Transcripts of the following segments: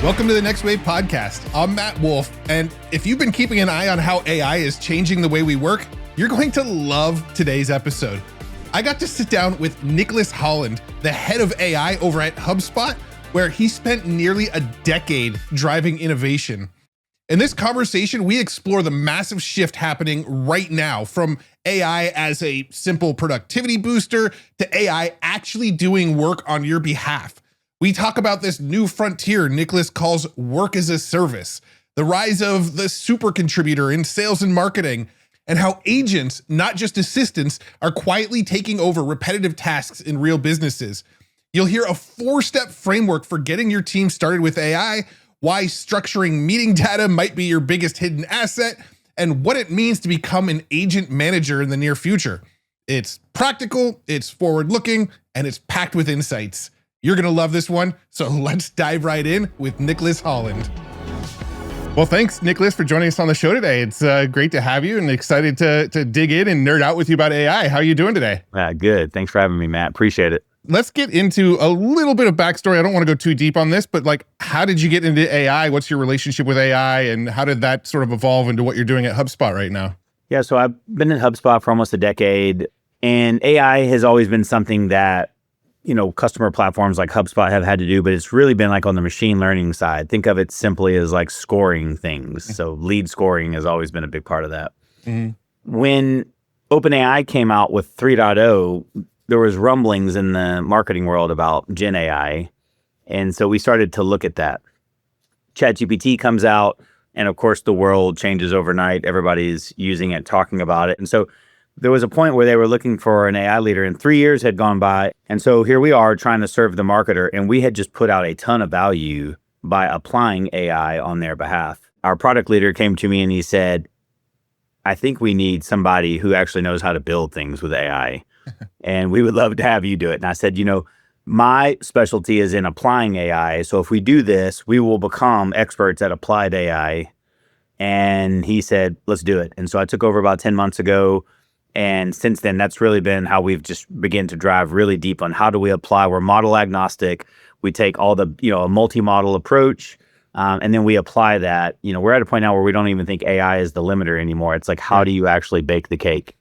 Welcome to the Next Wave podcast. I'm Matt Wolfe, and if you've been keeping an eye on how AI is changing the way we work, you're going to love today's episode. I got to sit down with Nicholas Holland, the head of AI over at HubSpot, where he spent nearly a decade driving innovation. In this conversation, we explore the massive shift happening right now from AI as a simple productivity booster to AI actually doing work on your behalf. We talk about this new frontier Nicholas calls work as a service, the rise of the super contributor in sales and marketing, and how agents, not just assistants, are quietly taking over repetitive tasks in real businesses. You'll hear a 4-step framework for getting your team started with AI, why structuring meeting data might be your biggest hidden asset, and what it means to become an agent manager in the near future. It's practical, it's forward-looking, and it's packed with insights. You're gonna love this one, so let's dive right in with Nicholas Holland. Well, thanks, Nicholas, for joining us on the show today. It's great to have you and excited to dig in and nerd out with you about AI. How are you doing today? Good. Thanks for having me, Matt. Appreciate it. Let's get into a little bit of backstory. I don't want to go too deep on this, but how did you get into AI? What's your relationship with AI, and how did that sort of evolve into what you're doing at HubSpot right now? Yeah, so I've been at HubSpot for almost a decade, and AI has always been something that customer platforms like HubSpot have had to do, but it's really been on the machine learning side. Think of it simply as scoring things. So lead scoring has always been a big part of that. Mm-hmm. When OpenAI came out with 3.0, there was rumblings in the marketing world about Gen AI. And so we started to look at that. ChatGPT comes out, and of course the world changes overnight. Everybody's using it, talking about it. And so there was a point where they were looking for an AI leader, and 3 years had gone by. And so here we are trying to serve the marketer, and we had just put out a ton of value by applying AI on their behalf. Our product leader came to me and he said, I think we need somebody who actually knows how to build things with AI. And we would love to have you do it. And I said, my specialty is in applying AI. So if we do this, we will become experts at applied AI. And he said, let's do it. And so I took over about 10 months ago. And since then, that's really been how we've just begun to drive really deep on how do we apply. We're model agnostic. We take all the, a multi-model approach, and then we apply that. We're at a point now where we don't even think AI is the limiter anymore. It's how do you actually bake the cake?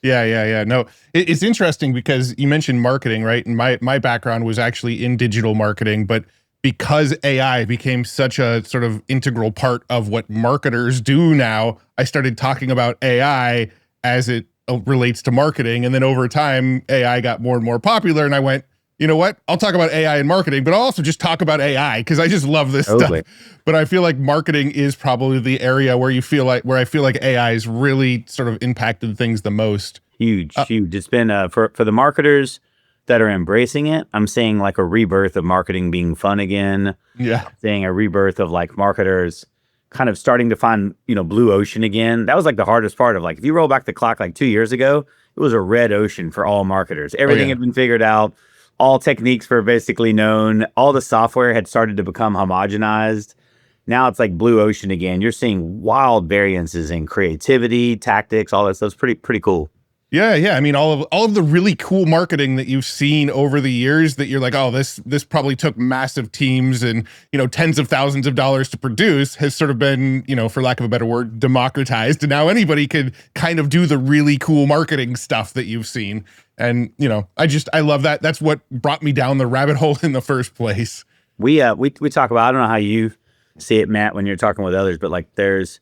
Yeah. No, it's interesting because you mentioned marketing, right? And my background was actually in digital marketing, but because AI became such a sort of integral part of what marketers do now, I started talking about AI as it relates to marketing. And then over time, AI got more and more popular. And I went, you know what? I'll talk about AI and marketing, but I'll also just talk about AI because I just love this stuff. But I feel like marketing is probably the area where I feel like AI has really sort of impacted things the most. Huge. It's been for the marketers that are embracing it. I'm seeing a rebirth of marketing being fun again. Yeah. Seeing a rebirth of marketers kind of starting to find, blue ocean again. That was the hardest part of if you roll back the clock 2 years ago, it was a red ocean for all marketers. Everything had been figured out. All techniques were basically known. All the software had started to become homogenized. Now it's blue ocean again. You're seeing wild variances in creativity, tactics, all that stuff. It's pretty cool. Yeah. I mean, all of the really cool marketing that you've seen over the years that you're oh, this probably took massive teams and, tens of thousands of dollars to produce has sort of been, for lack of a better word, democratized. And now anybody could kind of do the really cool marketing stuff that you've seen. And, I love that. That's what brought me down the rabbit hole in the first place. We talk about, I don't know how you see it, Matt, when you're talking with others, but there's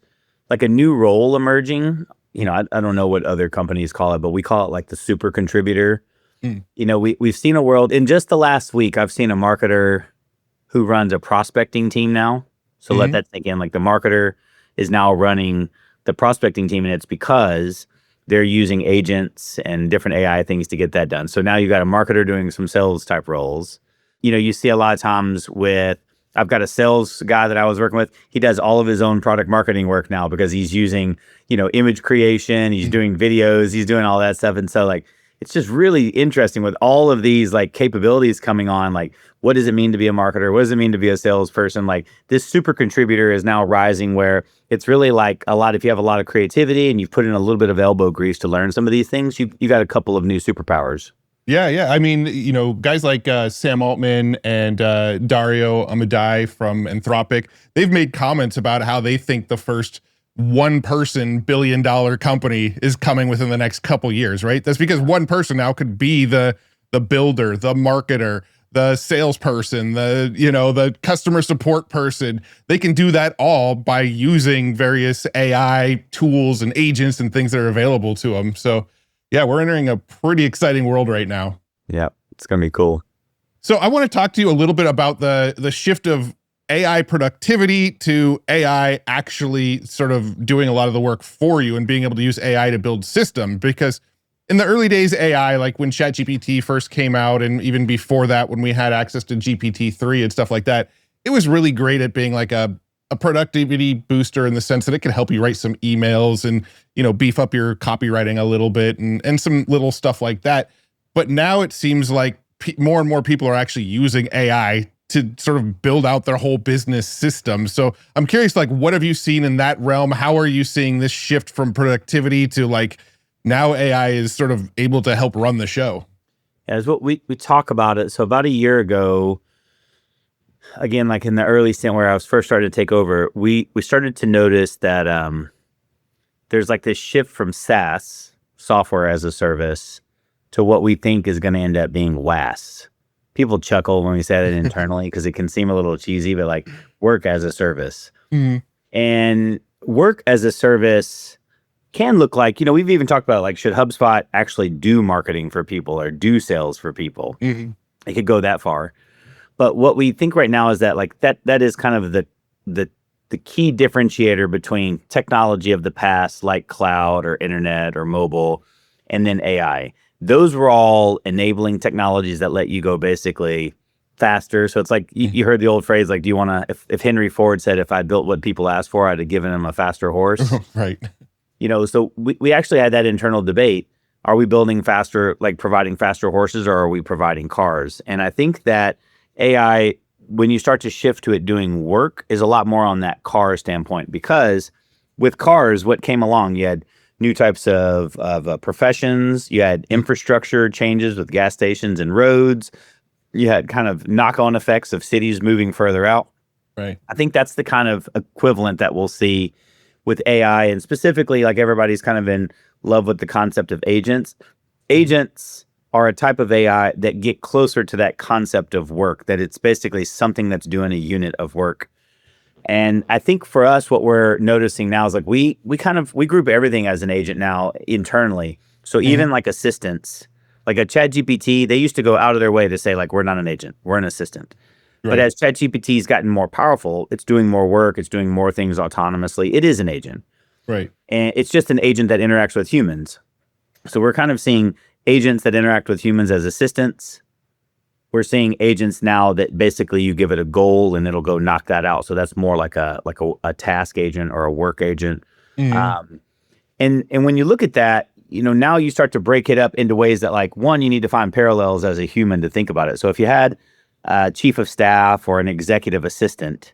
a new role emerging. I don't know what other companies call it, but we call it the super contributor. We've seen a world in just the last week. I've seen a marketer who runs a prospecting team now. So let that sink in. The marketer is now running the prospecting team, and it's because they're using agents and different AI things to get that done. So now you've got a marketer doing some sales type roles. You see a lot of times I've got a sales guy that I was working with. He does all of his own product marketing work now because he's using, image creation. He's doing videos. He's doing all that stuff. And so it's just really interesting with all of these capabilities coming on. What does it mean to be a marketer? What does it mean to be a salesperson? This super contributor is now rising where it's really if you have a lot of creativity and you've put in a little bit of elbow grease to learn some of these things, you got a couple of new superpowers. Yeah. I mean, guys like Sam Altman and Dario Amodei from Anthropic, they've made comments about how they think the first one-person billion-dollar company is coming within the next couple years, right? That's because one person now could be the builder, the marketer, the salesperson, the customer support person. They can do that all by using various AI tools and agents and things that are available to them. So yeah, we're entering a pretty exciting world right now. Yeah, it's going to be cool. So I want to talk to you a little bit about the shift of AI productivity to AI actually sort of doing a lot of the work for you and being able to use AI to build systems. Because in the early days, AI, like when ChatGPT first came out, and even before that, when we had access to GPT-3 and stuff like that, it was really great at being like a productivity booster in the sense that it could help you write some emails and, beef up your copywriting a little bit and some little stuff like that. But now it seems like more and more people are actually using AI to sort of build out their whole business system. So I'm curious, like, what have you seen in that realm? How are you seeing this shift from productivity to like now AI is sort of able to help run the show? As what we talk about it. So about a year ago, again, like in the early stint where I was first started to take over, we started to notice that there's like this shift from SaaS, software as a service, to what we think is going to end up being WaaS. People chuckle when we say that internally because it can seem a little cheesy, but like work as a service. Mm-hmm. And work as a service can look like, we've even talked about like, should HubSpot actually do marketing for people or do sales for people? Mm-hmm. It could go that far. But what we think right now is that like that is kind of the key differentiator between technology of the past, like cloud or internet or mobile, and then AI. Those were all enabling technologies that let you go basically faster. So it's like you heard the old phrase, like, do you want to, if Henry Ford said, if I built what people asked for, I'd have given him a faster horse. Right. So we actually had that internal debate. Are we building faster, like providing faster horses, or are we providing cars? And I think that AI, when you start to shift to it doing work, is a lot more on that car standpoint, because with cars, what came along, you had new types of professions, you had infrastructure changes with gas stations and roads, you had kind of knock-on effects of cities moving further out. Right. I think that's the kind of equivalent that we'll see with AI, and specifically, like, everybody's kind of in love with the concept of agents. Agents are a type of AI that get closer to that concept of work, that it's basically something that's doing a unit of work. And I think for us, what we're noticing now is like we group everything as an agent now internally. So even like assistants, like a ChatGPT, they used to go out of their way to say like, we're not an agent, we're an assistant. Right. But as ChatGPT's gotten more powerful, it's doing more work, it's doing more things autonomously. It is an agent. Right. And it's just an agent that interacts with humans. So we're kind of seeing agents that interact with humans as assistants. We're seeing agents now that basically you give it a goal and it'll go knock that out. So that's more like a task agent or a work agent. Mm-hmm. And when you look at that, now you start to break it up into ways that, like, one, you need to find parallels as a human to think about it. So if you had a chief of staff or an executive assistant,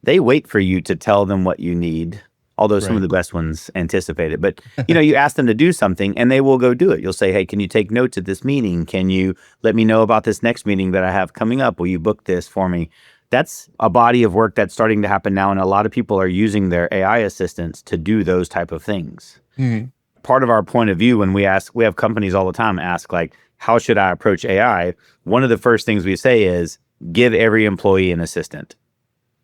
they wait for you to tell them what you need. Although some of the best ones anticipate it. But, you ask them to do something and they will go do it. You'll say, hey, can you take notes at this meeting? Can you let me know about this next meeting that I have coming up? Will you book this for me? That's a body of work that's starting to happen now. And a lot of people are using their AI assistants to do those type of things. Mm-hmm. Part of our point of view when we have companies all the time ask, like, how should I approach AI? One of the first things we say is give every employee an assistant.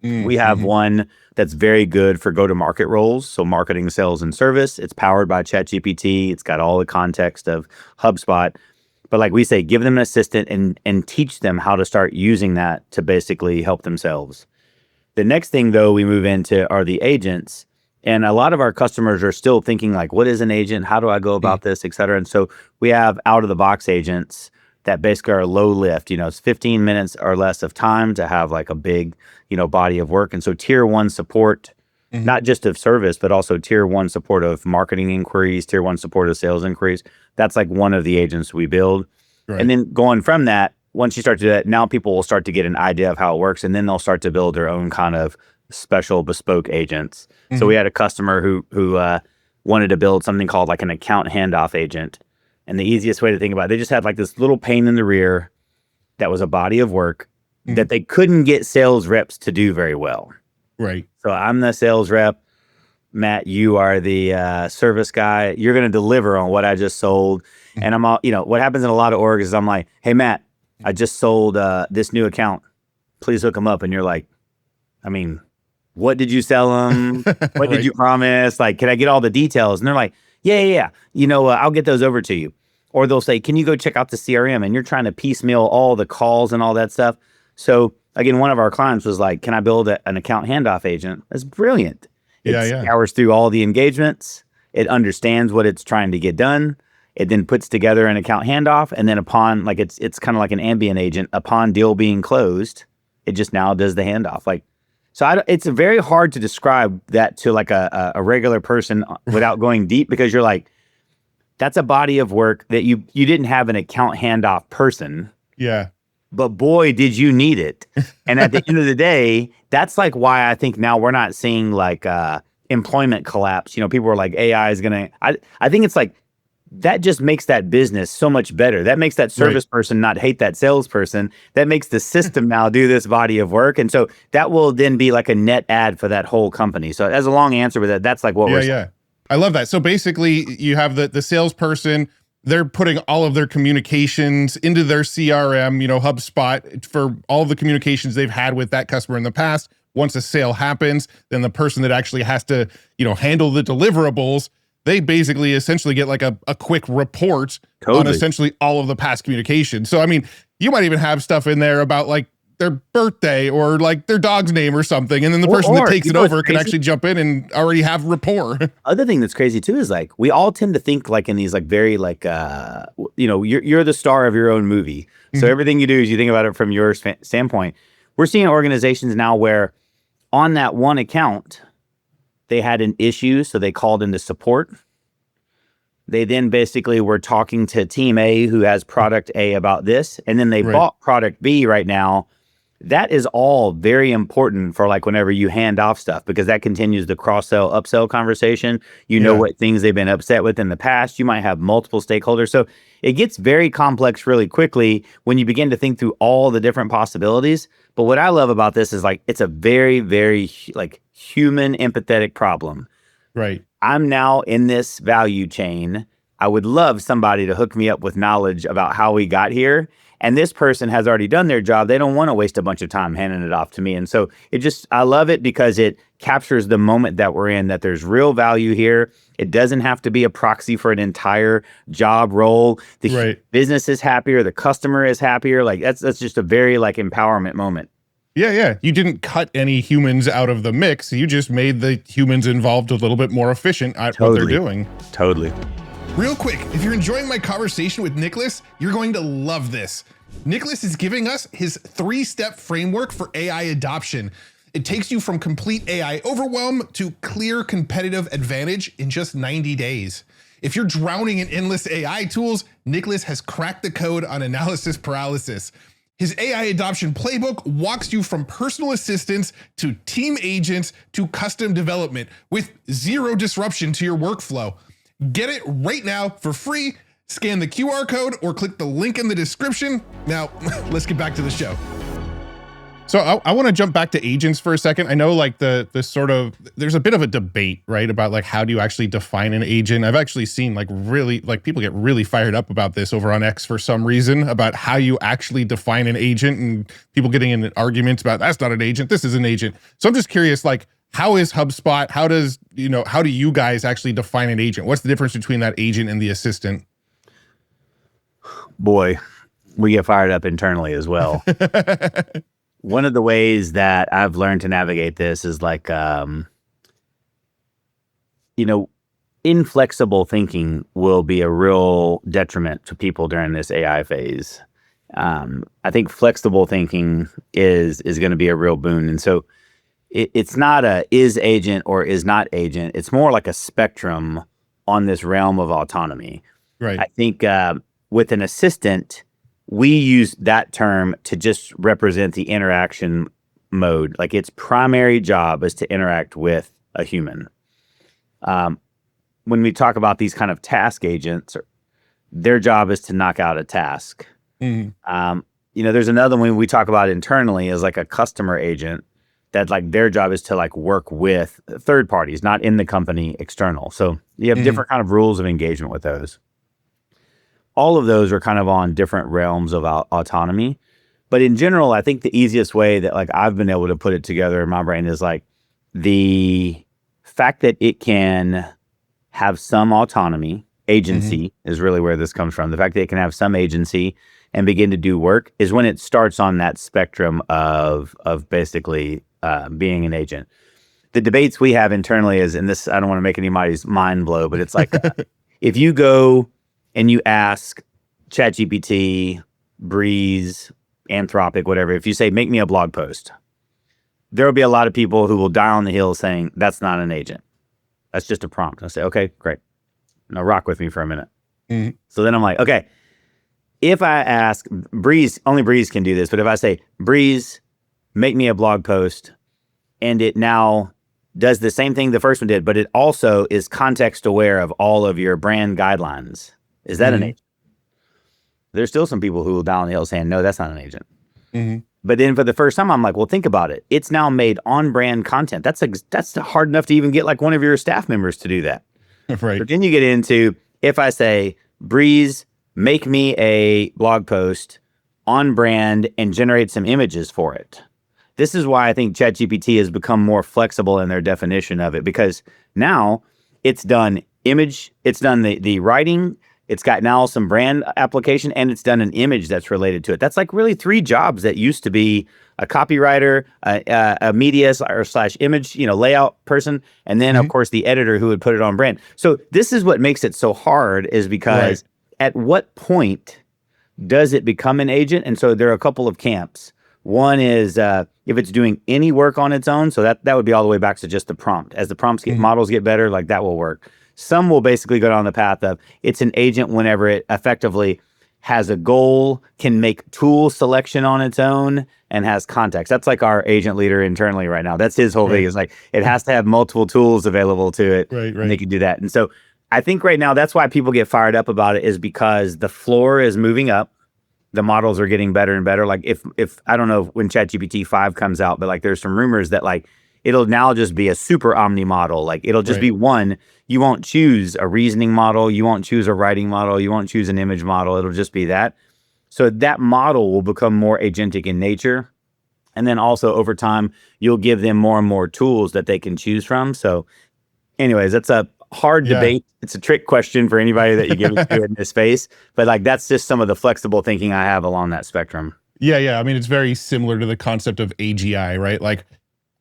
Mm-hmm. We have one that's very good for go-to-market roles, so marketing, sales, and service. It's powered by ChatGPT. It's got all the context of HubSpot. But like we say, give them an assistant and teach them how to start using that to basically help themselves. The next thing, though, we move into are the agents. And a lot of our customers are still thinking, like, what is an agent? How do I go about this, et cetera? And so we have out-of-the-box agents that basically are low lift. It's 15 minutes or less of time to have like a big, body of work. And so tier one support, not just of service, but also tier one support of marketing inquiries, tier one support of sales inquiries. That's like one of the agents we build. Right. And then going from that, once you start to do that, now people will start to get an idea of how it works. And then they'll start to build their own kind of special bespoke agents. Mm-hmm. So we had a customer who wanted to build something called like an account handoff agent. And the easiest way to think about it, they just had like this little pain in the rear that was a body of work that they couldn't get sales reps to do very well. Right. So I'm the sales rep. Matt, you are the service guy. You're going to deliver on what I just sold. And I'm all, what happens in a lot of orgs is I'm like, hey, Matt, I just sold this new account. Please hook them up. And you're like, I mean, what did you sell them? What did you promise? Like, can I get all the details? And they're like, yeah. I'll get those over to you. Or they'll say, can you go check out the CRM? And you're trying to piecemeal all the calls and all that stuff. So again, one of our clients was like, can I build an account handoff agent? That's brilliant. It scours through all the engagements. It understands what it's trying to get done. It then puts together an account handoff. And then upon, like, it's kind of like an ambient agent. Upon deal being closed, it just now does the handoff. Like, so it's very hard to describe that to like a regular person without going deep, because you're like, that's a body of work that you didn't have an account handoff person. Yeah. But boy, did you need it. And at the end of the day, that's like why I think now we're not seeing like employment collapse. People are like, AI is going to, I think it's like, that just makes that business so much better. That makes that service person not hate that salesperson. That makes the system now do this body of work. And so that will then be like a net add for that whole company. So as a long answer with that, that's like what we're saying. Yeah. I love that. So basically you have the salesperson, they're putting all of their communications into their CRM, HubSpot, for all of the communications they've had with that customer in the past. Once a sale happens, then the person that actually has to, handle the deliverables, they basically essentially get like a quick report on essentially all of the past communications. So, I mean, you might even have stuff in there about like their birthday or like their dog's name or something. And then the person that takes it over can actually jump in and already have rapport. Other thing that's crazy too is like, we all tend to think like in these like very like, you're the star of your own movie. So everything you do is you think about it from your standpoint. We're seeing organizations now where on that one account, they had an issue, so they called into support. They then basically were talking to team A who has product A about this, and then they bought product B right now. That is all very important for like whenever you hand off stuff, because that continues the cross-sell, upsell conversation. You know what things they've been upset with in the past. You might have multiple stakeholders. So it gets very complex really quickly when you begin to think through all the different possibilities. But what I love about this is like, it's a very, very like human empathetic problem. Right. I'm now in this value chain. I would love somebody to hook me up with knowledge about how we got here. And this person has already done their job. They don't want to waste a bunch of time handing it off to me. And so I love it because it captures the moment that we're in, that there's real value here. It doesn't have to be a proxy for an entire job role. The business is happier. The customer is happier. Like that's just a very like empowerment moment. Yeah. You didn't cut any humans out of the mix. You just made the humans involved a little bit more efficient at what they're doing. Totally. Real quick, if you're enjoying my conversation with Nicholas, you're going to love this. Nicholas is giving us his 3-step framework for AI adoption. It takes you from complete AI overwhelm to clear competitive advantage in just 90 days. If you're drowning in endless AI tools, Nicholas has cracked the code on analysis paralysis. His AI adoption playbook walks you from personal assistants to team agents to custom development with zero disruption to your workflow. Get it right now for free. Scan the QR code or click the link in the description. Now, let's get back to the show. So I want to jump back to agents for a second. I know like the sort of, there's a bit of a debate, right? About like, how do you actually define an agent? I've actually seen like really, like people get really fired up about this over on X for some reason, about how you actually define an agent, and people getting in arguments about that's not an agent, this is an agent. So I'm just curious, like, how is HubSpot, how do you guys actually define an agent? What's the difference between that agent and the assistant? Boy, we get fired up internally as well. One of the ways that I've learned to navigate this is like, inflexible thinking will be a real detriment to people during this AI phase. I think flexible thinking is going to be a real boon. And so it's not a is agent or is not agent. It's more like a spectrum on this realm of autonomy. Right. I think with an assistant, we use that term to just represent the interaction mode. Like its primary job is to interact with a human. When we talk about these kind of task agents, their job is to knock out a task. There's another one we talk about internally is like a customer agent that like their job is to like work with third parties, not in the company, external. So you have different kind of rules of engagement with those. All of those are kind of on different realms of autonomy. But in general, I think the easiest way that like I've been able to put it together in my brain is like the fact that it can have some autonomy, agency is really where this comes from. The fact that it can have some agency and begin to do work is when it starts on that spectrum of basically being an agent. The debates we have internally is, and this, I don't want to make anybody's mind blow, but it's like, if you go and you ask ChatGPT, Breeze, Anthropic, whatever, if you say, make me a blog post, there will be a lot of people who will die on the hill saying, that's not an agent. That's just a prompt. I'll say, okay, great. Now rock with me for a minute. So then I'm like, okay, if I ask Breeze, only Breeze can do this, but if I say, Breeze, make me a blog post, and it now does the same thing the first one did, but it also is context aware of all of your brand guidelines. Is that an agent? There's still some people who will die on the hill saying, no, that's not an agent. But then for the first time, I'm like, well, think about it. It's now made on-brand content. That's hard enough to even get like one of your staff members to do that. Right. But then you get into, if I say, Breeze, make me a blog post on brand and generate some images for it. This is why I think ChatGPT has become more flexible in their definition of it, because now it's done image, it's done the writing, it's got now some brand application, and it's done an image that's related to it. That's like really 3 jobs that used to be a copywriter, a media / image, layout person, and then of course the editor who would put it on brand. So this is what makes it so hard, is because at what point does it become an agent? And so there are a couple of camps. One is if it's doing any work on its own, so that would be all the way back to just the prompt. As the prompts models get better, like that will work. Some will basically go down the path of it's an agent whenever it effectively has a goal, can make tool selection on its own, and has context. That's like our agent leader internally right now. That's his whole thing. Is like it has to have multiple tools available to it, and they can do that. And so I think right now that's why people get fired up about it, is because the floor is moving up. The models are getting better and better. Like if I don't know when ChatGPT 5 comes out, but like there's some rumors that like it'll now just be a super omni model. Like it'll just be one. You won't choose a reasoning model. You won't choose a writing model. You won't choose an image model. It'll just be that. So that model will become more agentic in nature. And then also over time, you'll give them more and more tools that they can choose from. So anyways, that's a hard debate. It's a trick question for anybody that you give it to in this space. But like that's just some of the flexible thinking I have along that spectrum. Yeah. I mean, it's very similar to the concept of AGI, right? Like,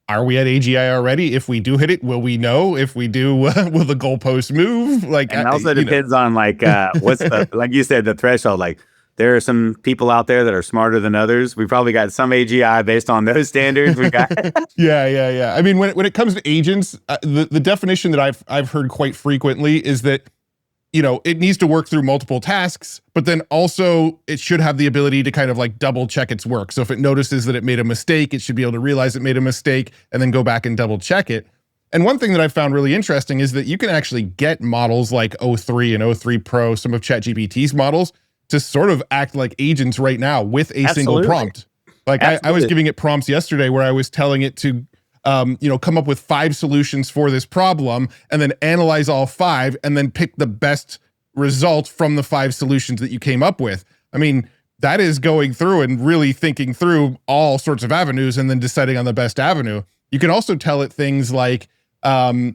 are we at AGI already? If we do hit it, will we know? If we do, will the goalpost move? Like, and also depends on like what's the, like you said, the threshold. Like there are some people out there that are smarter than others. We probably got some AGI based on those standards. We got yeah. I mean, when it comes to agents, the definition that I've heard quite frequently is that it needs to work through multiple tasks, but then also it should have the ability to kind of like double check its work. So if it notices that it made a mistake, it should be able to realize it made a mistake and then go back and double check it. And one thing that I found really interesting is that you can actually get models like O3 and O3 Pro, some of ChatGPT's models, to sort of act like agents right now with a single prompt. Like I was giving it prompts yesterday where I was telling it to come up with 5 solutions for this problem and then analyze all 5 and then pick the best result from the 5 solutions that you came up with. I mean, that is going through and really thinking through all sorts of avenues and then deciding on the best avenue. You can also tell it things like, solve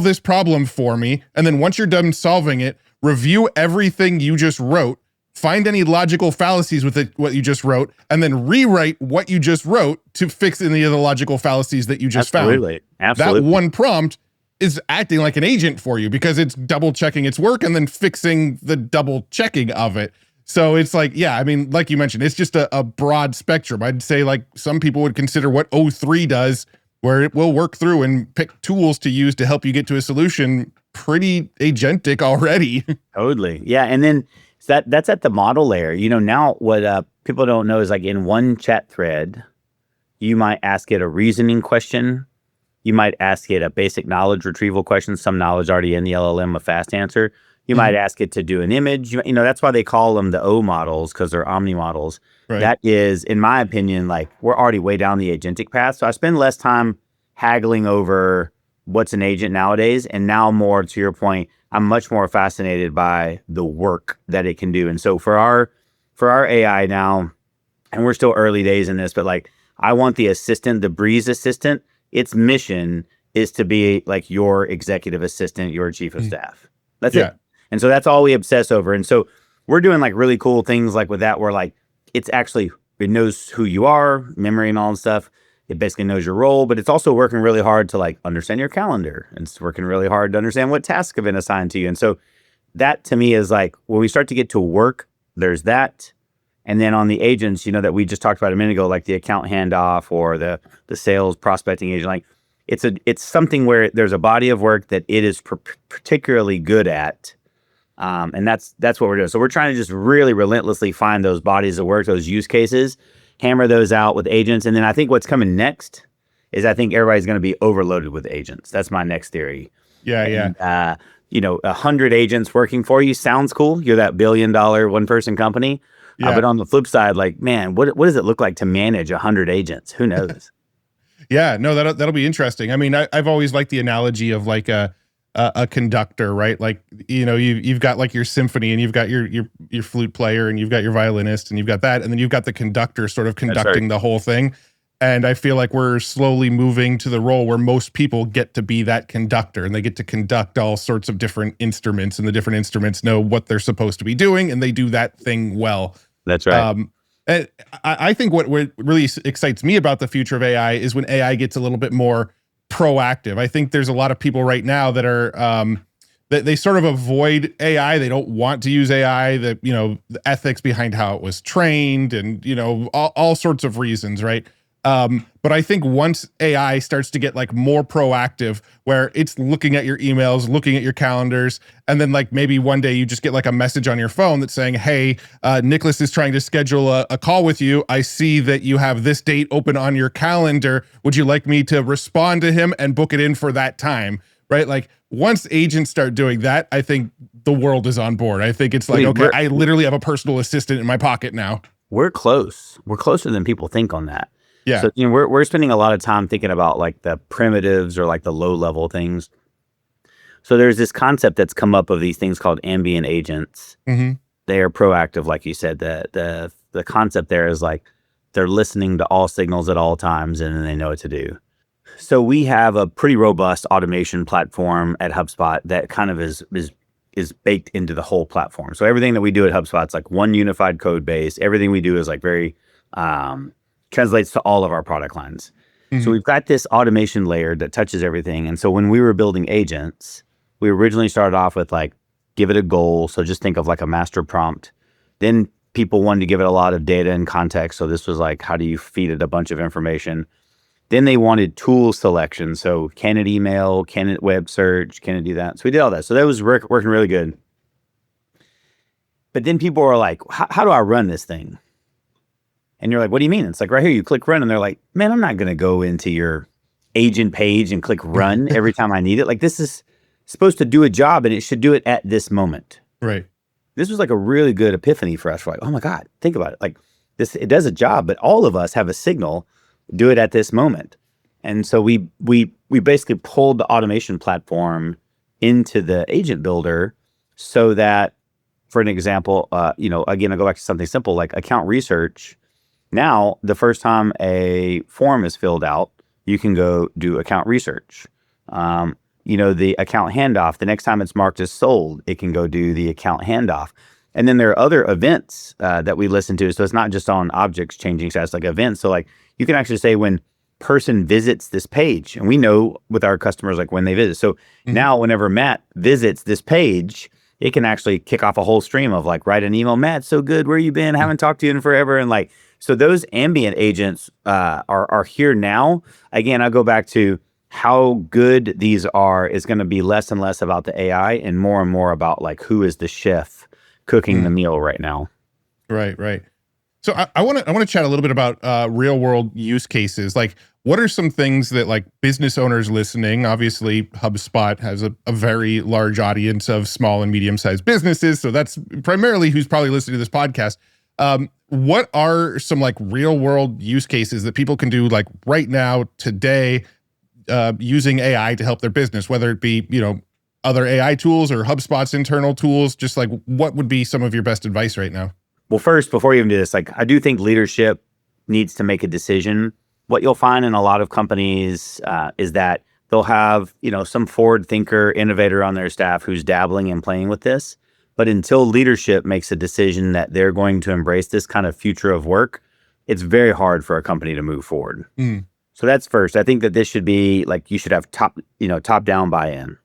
this problem for me. And then once you're done solving it, review everything you just wrote, find any logical fallacies with what you just wrote, and then rewrite what you just wrote to fix any of the logical fallacies that you just found. Absolutely. That one prompt is acting like an agent for you because it's double checking its work and then fixing the double checking of it. So it's like, yeah, I mean, like you mentioned, it's just a broad spectrum. I'd say like some people would consider what O3 does, where it will work through and pick tools to use to help you get to a solution, pretty agentic already. Totally. Yeah. And then that's at the model layer. Now what people don't know is like in one chat thread, you might ask it a reasoning question. You might ask it a basic knowledge retrieval question, some knowledge already in the LLM, a fast answer. You might ask it to do an image. That's why they call them the O models, because they're omni models. Right. That is, in my opinion, like we're already way down the agentic path. So I spend less time haggling over what's an agent nowadays. And now more to your point, I'm much more fascinated by the work that it can do. And so for our AI now, and we're still early days in this, but like I want the assistant, the Breeze assistant, its mission is to be like your executive assistant, your chief of staff. That's it. And so that's all we obsess over. And so we're doing like really cool things like with that, where like it knows who you are, memory and all that stuff. It basically knows your role, but it's also working really hard to like understand your calendar, and it's working really hard to understand what tasks have been assigned to you. And so that to me is like when we start to get to work, there's that. And then on the agents, that we just talked about a minute ago, like the account handoff or the sales prospecting agent, like it's something where there's a body of work that it is particularly good at. And that's what we're doing. So we're trying to just really relentlessly find those bodies of work, those use cases, hammer those out with agents. And then I think what's coming next is I think everybody's going to be overloaded with agents. That's my next theory. Yeah. 100 agents working for you sounds cool. You're that $1 billion one-person company. But on the flip side, like, man, what does it look like to manage 100 agents? Who knows? Yeah, no, that'll be interesting. I mean, I've always liked the analogy of like a conductor, right? Like, you've got like your symphony, and you've got your flute player, and you've got your violinist, and you've got that, and then you've got the conductor sort of conducting the whole thing. And I feel like we're slowly moving to the role where most people get to be that conductor, and they get to conduct all sorts of different instruments, and the different instruments know what they're supposed to be doing, and they do that thing well. That's right. And I think what really excites me about the future of AI is when AI gets a little bit more proactive. I think there's a lot of people right now that are that they sort of avoid AI. They don't want to use AI. The ethics behind how it was trained, and all sorts of reasons, right? But I think once AI starts to get like more proactive, where it's looking at your emails, looking at your calendars, and then like maybe one day you just get like a message on your phone that's saying, hey, Nicholas is trying to schedule a call with you. I see that you have this date open on your calendar. Would you like me to respond to him and book it in for that time? Right? Like once agents start doing that, I think the world is on board. I think it's like, okay, I literally have a personal assistant in my pocket now. We're close. We're closer than people think on that. Yeah. So we're spending a lot of time thinking about like the primitives or like the low level things. So there's this concept that's come up of these things called ambient agents. Mm-hmm. They are proactive, like you said. The concept there is like they're listening to all signals at all times, and then they know what to do. So we have a pretty robust automation platform at HubSpot that kind of is baked into the whole platform. So everything that we do at HubSpot is like one unified code base. Everything we do is like very translates to all of our product lines. Mm-hmm. So we've got this automation layer that touches everything. And so when we were building agents, we originally started off with like, give it a goal. So just think of like a master prompt. Then people wanted to give it a lot of data and context. So this was like, how do you feed it a bunch of information? Then they wanted tool selection. So can it email? Can it web search? Can it do that? So we did all that. So that was working really good. But then people were like, how do I run this thing? And you're like, what do you mean? It's like right here, you click run, and they're like, man, I'm not going to go into your agent page and click run every time I need it. Like this is supposed to do a job, and it should do it at this moment. Right. This was like a really good epiphany for us. We're like, oh my God, think about it. Like this, it does a job, but all of us have a signal, do it at this moment. And so we basically pulled the automation platform into the agent builder so that, for an example, again, I go back to something simple like account research. Now, the first time a form is filled out, you can go do account research. The account handoff, the next time it's marked as sold, it can go do the account handoff. And then there are other events that we listen to. So it's not just on objects changing status, like events. So like you can actually say when person visits this page, and we know with our customers, like when they visit. So now whenever Matt visits this page, it can actually kick off a whole stream of like, write an email, Matt, so good, where you been? Haven't talked to you in forever. And like, so those ambient agents are here now. Again, I go back to how good these are is going to be less and less about the AI and more about like who is the chef cooking the meal right now. Right. So I want to chat a little bit about real world use cases. Like, what are some things that like business owners listening? Obviously, HubSpot has a very large audience of small and medium sized businesses, so that's primarily who's probably listening to this podcast. What are some like real world use cases that people can do like right now today, using AI to help their business, whether it be other AI tools or HubSpot's internal tools? Just like, what would be some of your best advice right now? Well, first, before you even do this, like I do think leadership needs to make a decision. What you'll find in a lot of companies is that they'll have, some forward thinker, innovator on their staff who's dabbling and playing with this. But until leadership makes a decision that they're going to embrace this kind of future of work, it's very hard for a company to move forward. So that's first. I think that this should be like, you should have top down buy-in.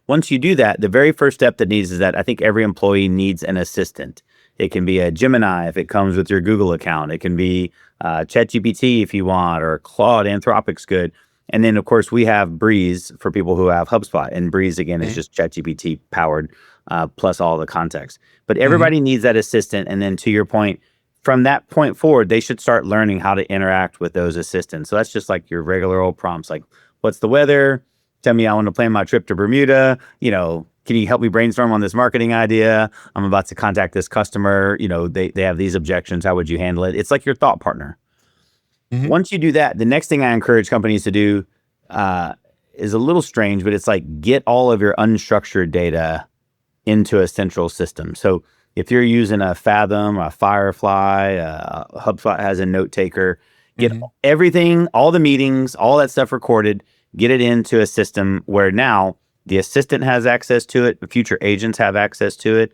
Once you do that, the very first step that needs is that I think every employee needs an assistant. It can be a Gemini if it comes with your Google account. It can be ChatGPT if you want, or Claude. Anthropic's good. And then, of course, we have Breeze for people who have HubSpot. And Breeze, again, is just ChatGPT powered, plus all the context. But everybody needs that assistant. And then to your point, from that point forward, they should start learning how to interact with those assistants. So that's just like your regular old prompts, like, what's the weather? Tell me I want to plan my trip to Bermuda. Can you help me brainstorm on this marketing idea? I'm about to contact this customer. They have these objections. How would you handle it? It's like your thought partner. Once you do that, the next thing I encourage companies to do is a little strange, but it's like, get all of your unstructured data into a central system. So if you're using a Fathom, a Firefly, HubSpot has a note taker, get everything, all the meetings, all that stuff recorded, get it into a system where now the assistant has access to it, future agents have access to it.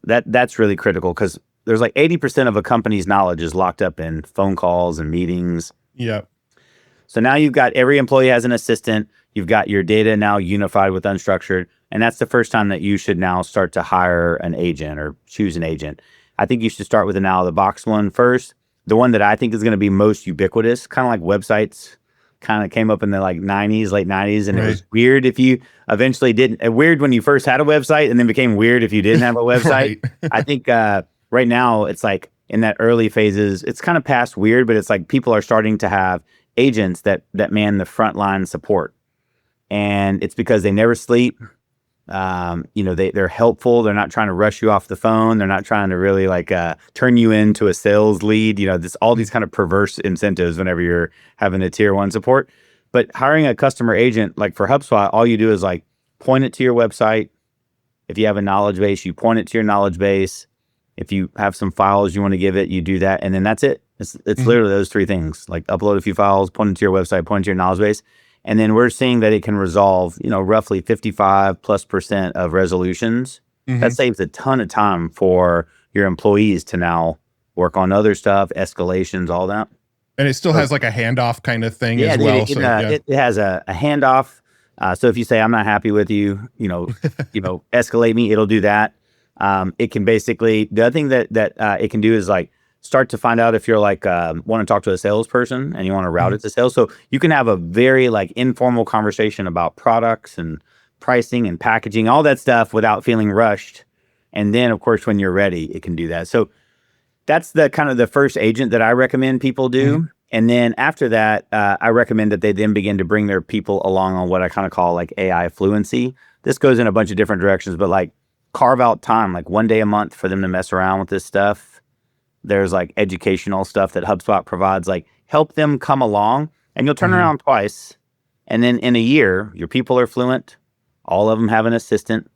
That's really critical, because there's like 80% of a company's knowledge is locked up in phone calls and meetings. Yeah. So now you've got every employee has an assistant. You've got your data now unified with unstructured. And that's the first time that you should now start to hire an agent or choose an agent. I think you should start with an out-of-the-box one first. The one that I think is going to be most ubiquitous, kind of like websites kind of came up in the late 90s, and it was weird if you eventually didn't. Weird when you first had a website, and then became weird if you didn't have a website. I think right now it's like in that early phases, it's kind of past weird, but it's like people are starting to have agents that man the frontline support, and it's because they never sleep. They're helpful. They're not trying to rush you off the phone. They're not trying to really turn you into a sales lead. All these kind of perverse incentives whenever you're having a tier 1 support. But hiring a customer agent, like for HubSpot, all you do is like point it to your website. If you have a knowledge base, you point it to your knowledge base. If you have some files you want to give it, you do that. And then that's it. It's literally those three things, like upload a few files, point it to your website, point it to your knowledge base. And then we're seeing that it can resolve, roughly 55+% of resolutions. That saves a ton of time for your employees to now work on other stuff, escalations, all that. And it still has like a handoff kind of thing as well. It has a handoff. So if you say, I'm not happy with you, escalate me, it'll do that. It can basically, the other thing that it can do is like, start to find out if you're like want to talk to a salesperson and you want to route it to sales. So you can have a very like informal conversation about products and pricing and packaging, all that stuff without feeling rushed. And then of course, when you're ready, it can do that. So that's the kind of the first agent that I recommend people do. And then after that, I recommend that they then begin to bring their people along on what I kind of call like AI fluency. This goes in a bunch of different directions, but like carve out time, like one day a month for them to mess around with this stuff. There's like educational stuff that HubSpot provides, like help them come along, and you'll turn around twice. And then in a year, your people are fluent. All of them have an assistant.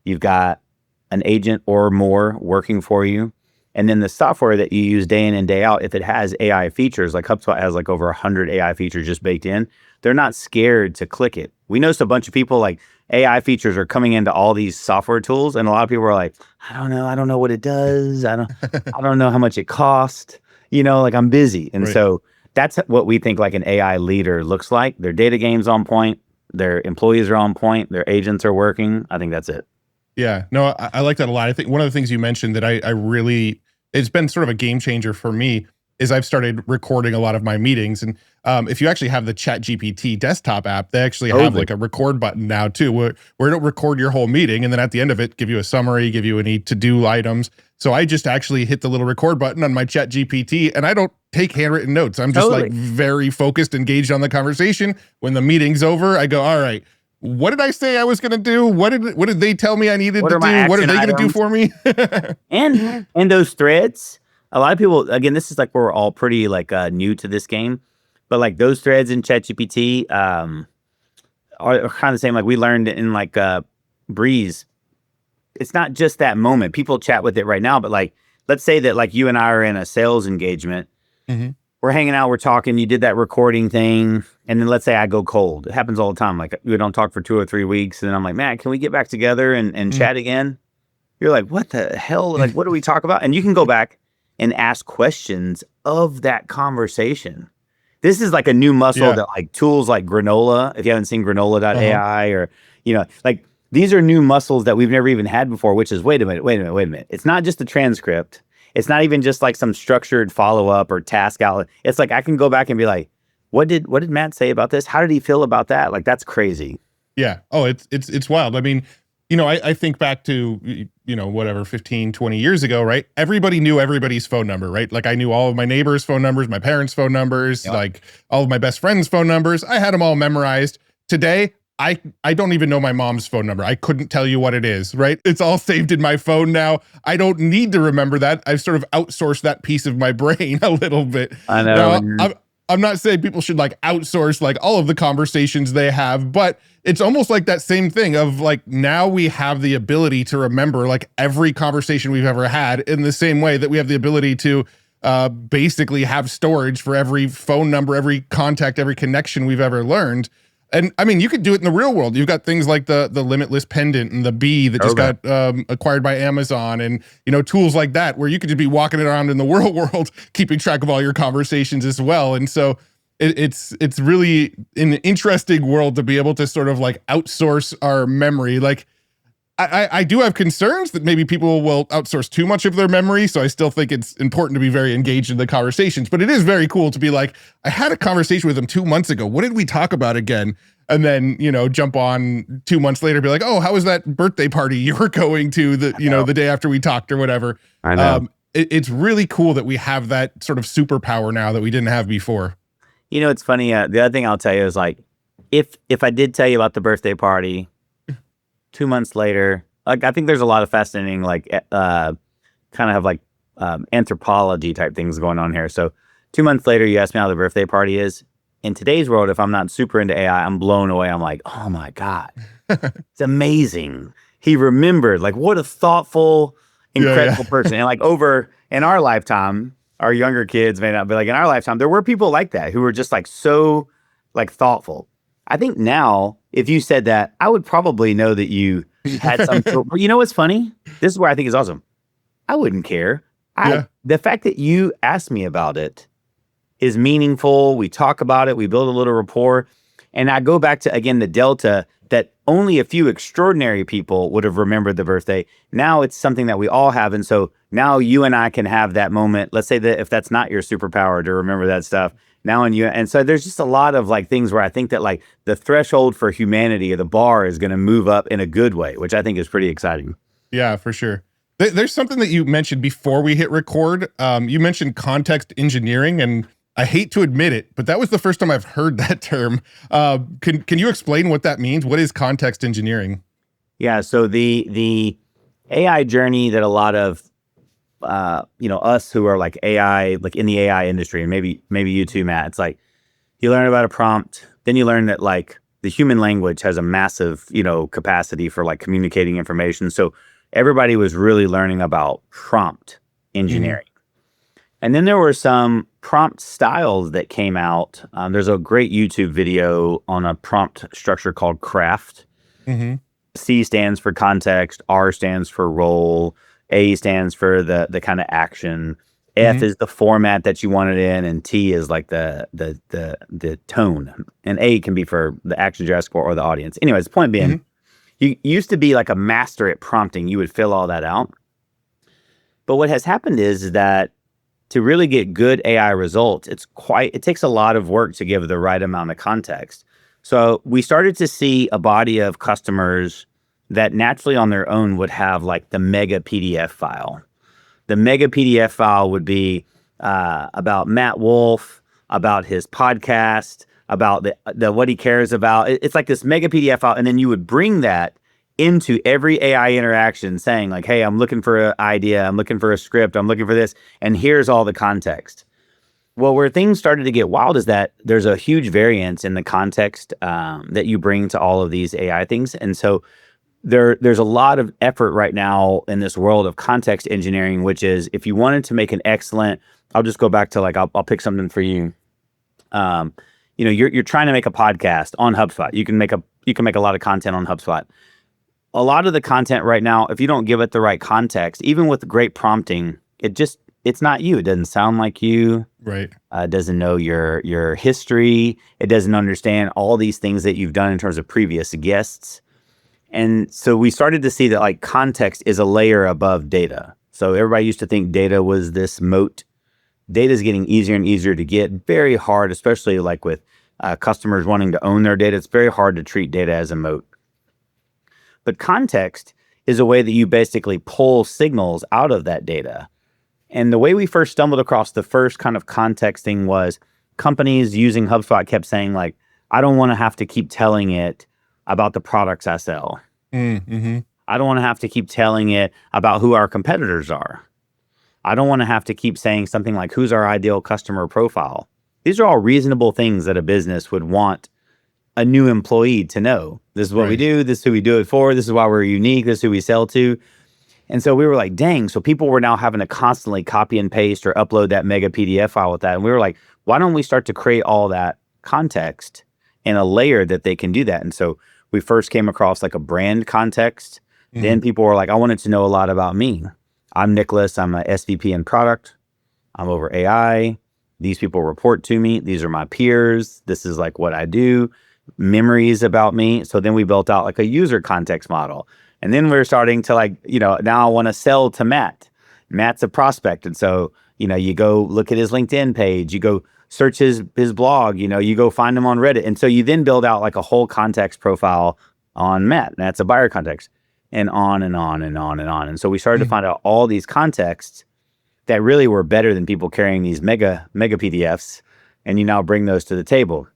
You've got an agent or more working for you. And then the software that you use day in and day out, if it has AI features, like HubSpot has like over 100 AI features just baked in, they're not scared to click it. We know a bunch of people like AI features are coming into all these software tools, and a lot of people are like, I don't know what it does. I don't know how much it costs. Like I'm busy. And so that's what we think like an AI leader looks like. Their data game's on point. Their employees are on point. Their agents are working. I think that's it. Yeah, no, I like that a lot. I think one of the things you mentioned that I really, it's been sort of a game changer for me is I've started recording a lot of my meetings. And if you actually have the ChatGPT desktop app, they actually have like a record button now too, where it'll record your whole meeting. And then at the end of it, give you a summary, give you any to-do items. So I just actually hit the little record button on my ChatGPT, and I don't take handwritten notes. I'm just like very focused, engaged on the conversation. When the meeting's over, I go, all right, what did I say I was going to do? What did they tell me I needed to do? What are they going to do for me? and those threads, a lot of people, again, this is like where we're all pretty like new to this game, but like those threads in ChatGPT are kind of the same. Like we learned in like Breeze, it's not just that moment. People chat with it right now, but like, let's say that like you and I are in a sales engagement. Mm-hmm. We're hanging out, we're talking, you did that recording thing, and then let's say I go cold. It happens all the time. Like we don't talk for 2 or 3 weeks, and then I'm like, man, can we get back together and chat again? You're like, what the hell? Like, what do we talk about? And you can go back and ask questions of that conversation. This is like a new muscle that like tools like Granola, if you haven't seen granola.ai or, you know, like these are new muscles that we've never even had before, which is, wait a minute. It's not just a transcript. It's not even just like some structured follow-up or task out. It's like I can go back and be like, what did Matt say about this? How did he feel about that? Like that's crazy. Yeah. Oh, it's wild. I mean, you know, I think back to, you know, whatever, 15, 20 years ago, right? Everybody knew everybody's phone number, right? Like I knew all of my neighbors' phone numbers, my parents' phone numbers, like all of my best friends' phone numbers. I had them all memorized. Today, I don't even know my mom's phone number. I couldn't tell you what it is, right? It's all saved in my phone now. I don't need to remember that. I've sort of outsourced that piece of my brain a little bit. I know. Now, I'm not saying people should like outsource like all of the conversations they have, but it's almost like that same thing of like, now we have the ability to remember like every conversation we've ever had in the same way that we have the ability to basically have storage for every phone number, every contact, every connection we've ever learned. And I mean, you could do it in the real world. You've got things like the Limitless Pendant and the Bee that just got acquired by Amazon, and you know, tools like that where you could just be walking around in the real world, keeping track of all your conversations as well. And so it's really an interesting world to be able to sort of like outsource our memory. Like I do have concerns that maybe people will outsource too much of their memory. So I still think it's important to be very engaged in the conversations, but it is very cool to be like, I had a conversation with them 2 months ago. What did we talk about again? And then, you know, jump on 2 months later, be like, oh, how was that birthday party you were going to the day after we talked or whatever. I know. It's really cool that we have that sort of superpower now that we didn't have before. You know, it's funny. The other thing I'll tell you is like, if I did tell you about the birthday party 2 months later, like I think there's a lot of fascinating, like kind of like anthropology type things going on here. So 2 months later, you ask me how the birthday party is. In today's world, if I'm not super into AI, I'm blown away. I'm like, oh my God, it's amazing. He remembered, like what a thoughtful, incredible person. And like over in our lifetime, our younger kids may not be like, in our lifetime, there were people like that who were just like so like thoughtful. I think now, if you said that, I would probably know that you had some. You know what's funny? This is where I think is awesome. I wouldn't care. The fact that you asked me about it is meaningful. We talk about it. We build a little rapport. And I go back to, again, the delta that only a few extraordinary people would have remembered the birthday. Now it's something that we all have. And so now you and I can have that moment. Let's say that if that's not your superpower to remember that stuff, now and so there's just a lot of like things where I think that like the threshold for humanity or the bar is going to move up in a good way, which I think is pretty exciting. Yeah, for sure. There's something that you mentioned before we hit record. You mentioned context engineering, and I hate to admit it, but that was the first time I've heard that term. Can you explain what that means? What is context engineering? Yeah, so the AI journey that a lot of us who are like AI, like in the AI industry, and maybe you too, Matt, it's like you learn about a prompt, then you learn that like the human language has a massive, capacity for like communicating information. So everybody was really learning about prompt engineering. And then there were some prompt styles that came out. There's a great YouTube video on a prompt structure called Craft. C stands for context, R stands for role, A stands for the kind of action, F is the format that you want it in, and T is like the tone, and A can be for the action you're asking for or the audience. Anyways, the point being, you used to be like a master at prompting. You would fill all that out. But what has happened is that to really get good AI results, it takes a lot of work to give the right amount of context. So we started to see a body of customers that naturally on their own would have like the mega PDF file. The mega PDF file would be about Matt Wolfe, about his podcast, about the what he cares about. It's like this mega PDF file, and then you would bring that into every AI interaction saying like, hey, I'm looking for an idea, I'm looking for a script, I'm looking for this, and here's all the context. Well, where things started to get wild is that there's a huge variance in the context that you bring to all of these AI things. And so there's a lot of effort right now in this world of context engineering, which is if you wanted to make an excellent, I'll just go back to like, I'll pick something for you. You're trying to make a podcast on HubSpot. You can make a lot of content on HubSpot. A lot of the content right now, if you don't give it the right context, even with great prompting, it's not you. It doesn't sound like you. Right. It doesn't know your history. It doesn't understand all these things that you've done in terms of previous guests. And so we started to see that like context is a layer above data. So everybody used to think data was this moat. Data is getting easier and easier to get. Very hard, especially like with customers wanting to own their data. It's very hard to treat data as a moat. But context is a way that you basically pull signals out of that data. And the way we first stumbled across the first kind of context thing was companies using HubSpot kept saying like, I don't want to have to keep telling it about the products I sell. Mm-hmm. I don't want to have to keep telling it about who our competitors are. I don't want to have to keep saying something like, who's our ideal customer profile? These are all reasonable things that a business would want a new employee to know. This is what we do. This is who we do it for. This is why we're unique. This is who we sell to. And so we were like, dang. So people were now having to constantly copy and paste or upload that mega PDF file with that. And we were like, why don't we start to create all that context in a layer that they can do that? And so we first came across like a brand context. Mm-hmm. Then people were like, I wanted to know a lot about me. I'm Nicholas. I'm a SVP in product. I'm over AI. These people report to me. These are my peers. This is like what I do. Memories about me. So then we built out like a user context model. And then we're starting to like, now I want to sell to Matt. Matt's a prospect. And so, you go look at his LinkedIn page, you go search his blog, you go find him on Reddit. And so you then build out like a whole context profile on Matt. And that's a buyer context and on and on and on and on. And so we started to find out all these contexts that really were better than people carrying these mega PDFs. And you now bring those to the table.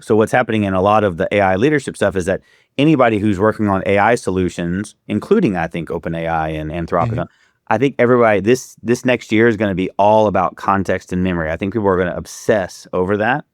So what's happening in a lot of the AI leadership stuff is that anybody who's working on AI solutions, including, I think, OpenAI and Anthropic, I think everybody, this next year is going to be all about context and memory. I think people are going to obsess over that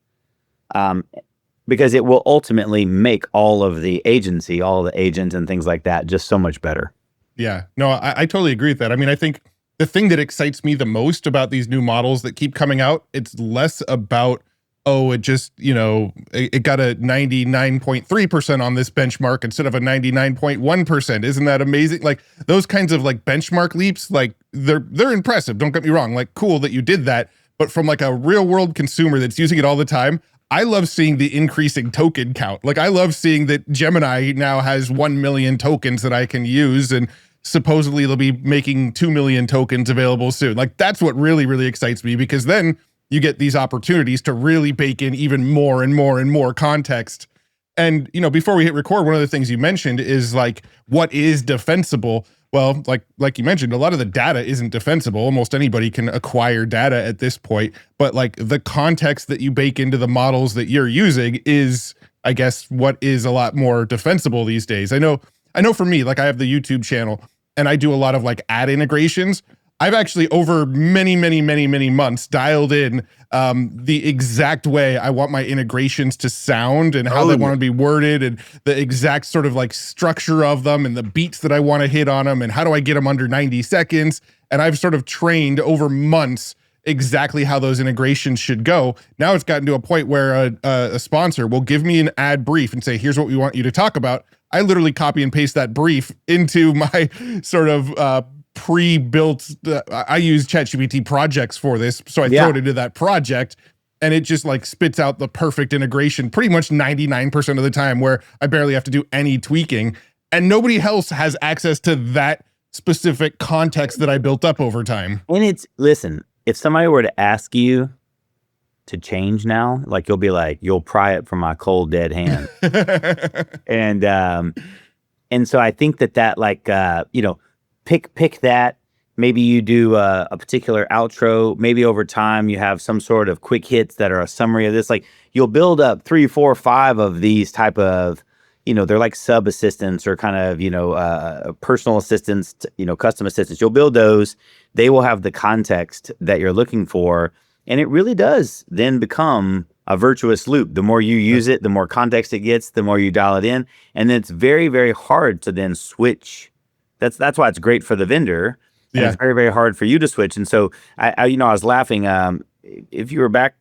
because it will ultimately make all of the agency, all of the agents and things like that just so much better. Yeah, no, I totally agree with that. I mean, I think the thing that excites me the most about these new models that keep coming out, it's less about, oh, it just, it got a 99.3% on this benchmark instead of a 99.1%. Isn't that amazing? Like those kinds of like benchmark leaps, like they're impressive. Don't get me wrong. Like cool that you did that. But from like a real world consumer that's using it all the time, I love seeing the increasing token count. Like I love seeing that Gemini now has 1 million tokens that I can use, and supposedly they'll be making 2 million tokens available soon. Like that's what really, really excites me, because then you get these opportunities to really bake in even more and more and more context. And, before we hit record, one of the things you mentioned is like, what is defensible? Well, like you mentioned, a lot of the data isn't defensible. Almost anybody can acquire data at this point, but like the context that you bake into the models that you're using is, I guess, what is a lot more defensible these days. I know for me, like I have the YouTube channel and I do a lot of like ad integrations. I've actually over many, many, many, many months dialed in the exact way I want my integrations to sound and how they want to be worded and the exact sort of like structure of them and the beats that I want to hit on them and how do I get them under 90 seconds. And I've sort of trained over months exactly how those integrations should go. Now it's gotten to a point where a sponsor will give me an ad brief and say, here's what we want you to talk about. I literally copy and paste that brief into my sort of pre-built, I use ChatGPT projects for this, so I throw it into that project, and it just like spits out the perfect integration pretty much 99% of the time, where I barely have to do any tweaking, and nobody else has access to that specific context that I built up over time. And it's if somebody were to ask you to change now, like you'll pry it from my cold dead hand. And so I think that like, pick that. Maybe you do a particular outro. Maybe over time you have some sort of quick hits that are a summary of this. Like you'll build up 3, 4, 5 of these type of, they're like sub assistants or kind of, personal assistants, custom assistants. You'll build those. They will have the context that you're looking for. And it really does then become a virtuous loop. The more you use it, the more context it gets, the more you dial it in. And then it's very, very hard to then switch. That's why it's great for the vendor. And it's very, very hard for you to switch. And so I was laughing. If you were back,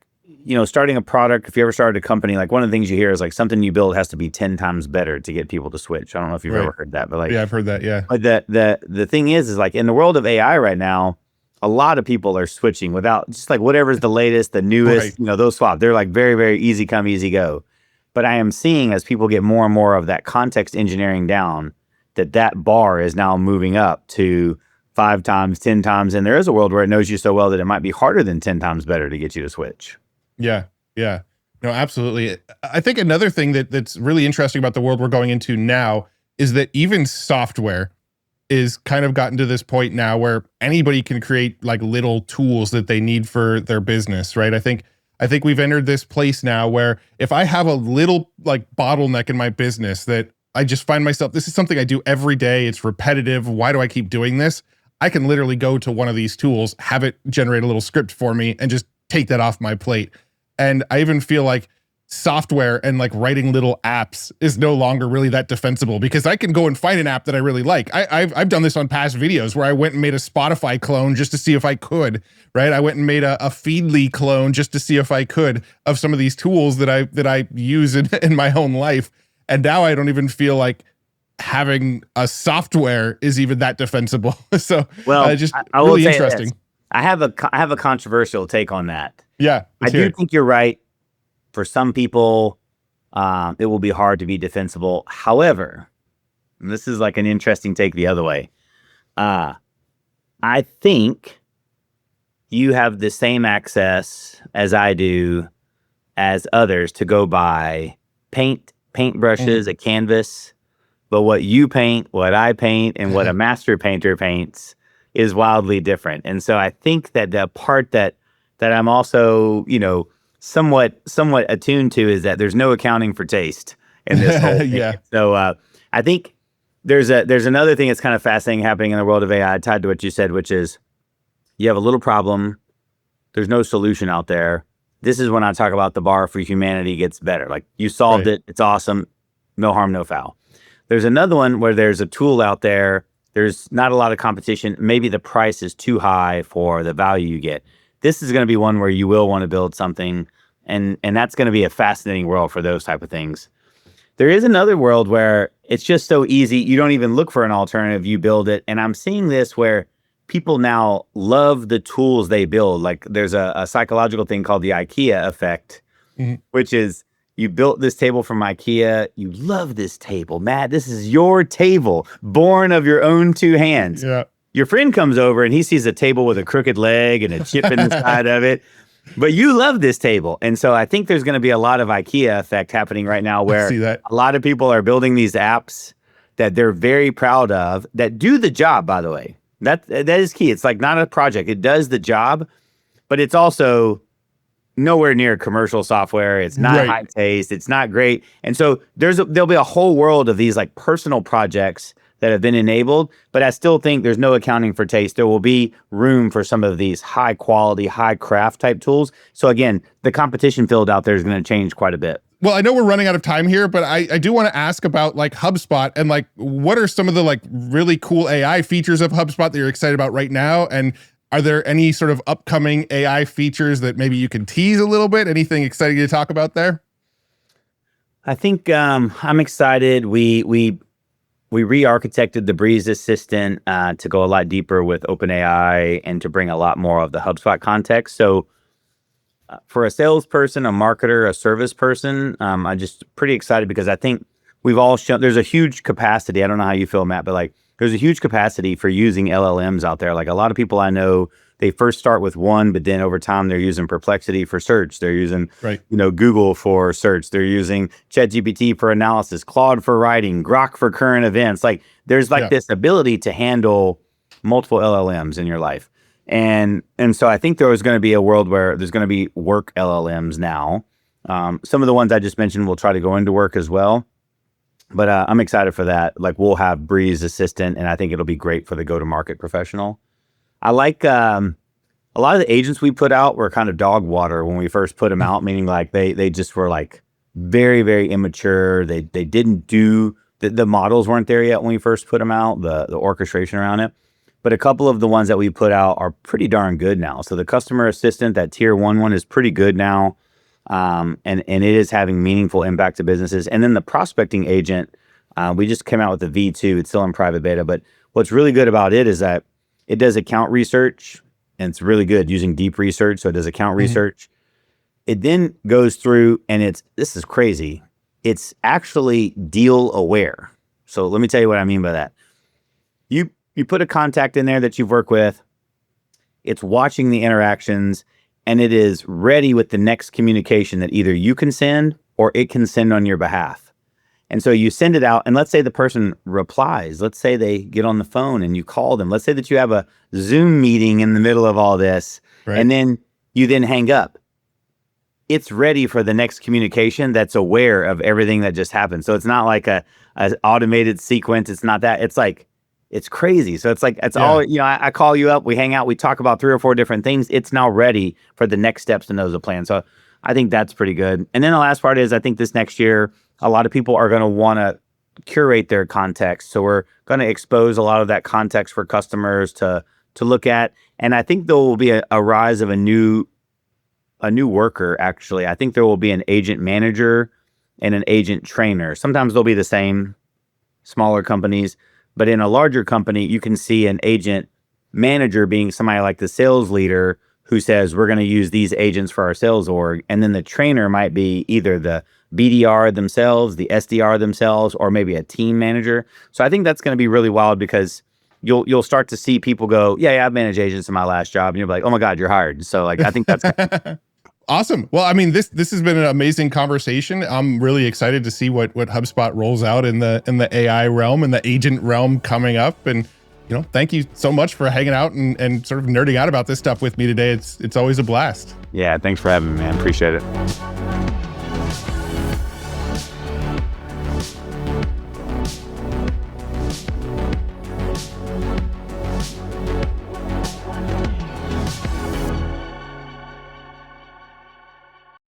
starting a product, if you ever started a company, like one of the things you hear is like something you build has to be 10 times better to get people to switch. I don't know if you've ever heard that, but like, I've heard that. Yeah. But the thing is like in the world of AI right now, a lot of people are switching without just like whatever's the latest, the newest, those swaps. They're like very, very easy come, easy go. But I am seeing as people get more and more of that context engineering down, that bar is now moving up to 5 times, 10 times. And there is a world where it knows you so well that it might be harder than 10 times better to get you to switch. Yeah. Yeah. No, absolutely. I think another thing that's really interesting about the world we're going into now is that even software is kind of gotten to this point now where anybody can create like little tools that they need for their business, right? I think we've entered this place now where if I have a little like bottleneck in my business that I just find myself, this is something I do every day, it's repetitive, why do I keep doing this? I can literally go to one of these tools, have it generate a little script for me and just take that off my plate. And I even feel like software and like writing little apps is no longer really that defensible because I can go and find an app that I really like. I've done this on past videos where I went and made a Spotify clone just to see if I could, right? I went and made a Feedly clone just to see if I could of some of these tools that I use in my own life. And now I don't even feel like having a software is even that defensible. So just I really interesting. This. I have a controversial take on that. Yeah. I do think you're right. For some people, it will be hard to be defensible. However, and this is like an interesting take the other way. I think you have the same access as I do as others to go buy paint brushes, a canvas. But what you paint, what I paint, and what a master painter paints is wildly different. And so I think that the part that I'm also, somewhat attuned to is that there's no accounting for taste in this whole thing. Yeah. So I think there's another thing that's kind of fascinating happening in the world of AI tied to what you said, which is you have a little problem. There's no solution out there. This is when I talk about the bar for humanity gets better. Like you solved it. It's awesome. No harm, no foul. There's another one where there's a tool out there. There's not a lot of competition. Maybe the price is too high for the value you get. This is going to be one where you will want to build something, and that's going to be a fascinating world for those type of things. There is another world where it's just so easy, you don't even look for an alternative, you build it. And I'm seeing this where people now love the tools they build. Like there's a psychological thing called the IKEA effect, which is you built this table from IKEA. You love this table, Matt. This is your table, born of your own 2 hands. Yeah. Your friend comes over and he sees a table with a crooked leg and a chip in the side of it. But you love this table. And so I think there's going to be a lot of IKEA effect happening right now where a lot of people are building these apps that they're very proud of that do the job, by the way. That is key. It's like not a project. It does the job, but it's also nowhere near commercial software. It's not high taste. It's not great. And so there'll be a whole world of these like personal projects that have been enabled, but I still think there's no accounting for taste. There will be room for some of these high quality, high craft type tools. So again, the competition field out there is going to change quite a bit. Well, I know we're running out of time here, but I do want to ask about like HubSpot and like, what are some of the like really cool AI features of HubSpot that you're excited about right now? And are there any sort of upcoming AI features that maybe you can tease a little bit? Anything exciting to talk about there? I think I'm excited. We re-architected the Breeze Assistant to go a lot deeper with OpenAI and to bring a lot more of the HubSpot context. So for a salesperson, a marketer, a service person, I'm just pretty excited because I think we've all shown there's a huge capacity. I don't know how you feel, Matt, but like there's a huge capacity for using LLMs out there. Like a lot of people I know they first start with one, but then over time they're using Perplexity for search. They're using, Google for search. They're using ChatGPT for analysis, Claude for writing, Grok for current events. Like there's this ability to handle multiple LLMs in your life. And so I think there is going to be a world where there's going to be work LLMs now. Some of the ones I just mentioned will try to go into work as well. But I'm excited for that. Like we'll have Breeze Assistant, and I think it'll be great for the go-to-market professional. I like a lot of the agents we put out were kind of dog water when we first put them out, meaning like they just were like very, very immature. They didn't do, the models weren't there yet when we first put them out, the orchestration around it. But a couple of the ones that we put out are pretty darn good now. So the customer assistant, that tier one is pretty good now. And it is having meaningful impact to businesses. And then the prospecting agent, we just came out with the V2. It's still in private beta, but what's really good about it is that it does account research, and it's really good using deep research. So it does account research. It then goes through, and this is crazy. It's actually deal aware. So let me tell you what I mean by that. You put a contact in there that you've worked with. It's watching the interactions, and it is ready with the next communication that either you can send or it can send on your behalf. And so you send it out, and let's say the person replies. Let's say they get on the phone and you call them. Let's say that you have a Zoom meeting in the middle of all this, and then you hang up. It's ready for the next communication that's aware of everything that just happened. So it's not like a automated sequence. It's not that. It's like, it's crazy. So it's all, I call you up, we hang out, we talk about 3 or 4 different things. It's now ready for the next steps to know the plan. So I think that's pretty good. And then the last part is I think this next year, a lot of people are going to want to curate their context. So we're going to expose a lot of that context for customers to look at. And I think there will be a rise of a new worker, actually. I think there will be an agent manager and an agent trainer. Sometimes they'll be the same, smaller companies. But in a larger company, you can see an agent manager being somebody like the sales leader who says, we're going to use these agents for our sales org. And then the trainer might be either the BDR themselves, the SDR themselves, or maybe a team manager. So I think that's going to be really wild because you'll start to see people go, yeah, I've managed agents in my last job. And you're like, oh my God, you're hired. So like, I think that's awesome. Well, I mean, this has been an amazing conversation. I'm really excited to see what HubSpot rolls out in the AI realm and the agent realm coming up. And thank you so much for hanging out and sort of nerding out about this stuff with me today. It's always a blast. Yeah, thanks for having me, man. Appreciate it.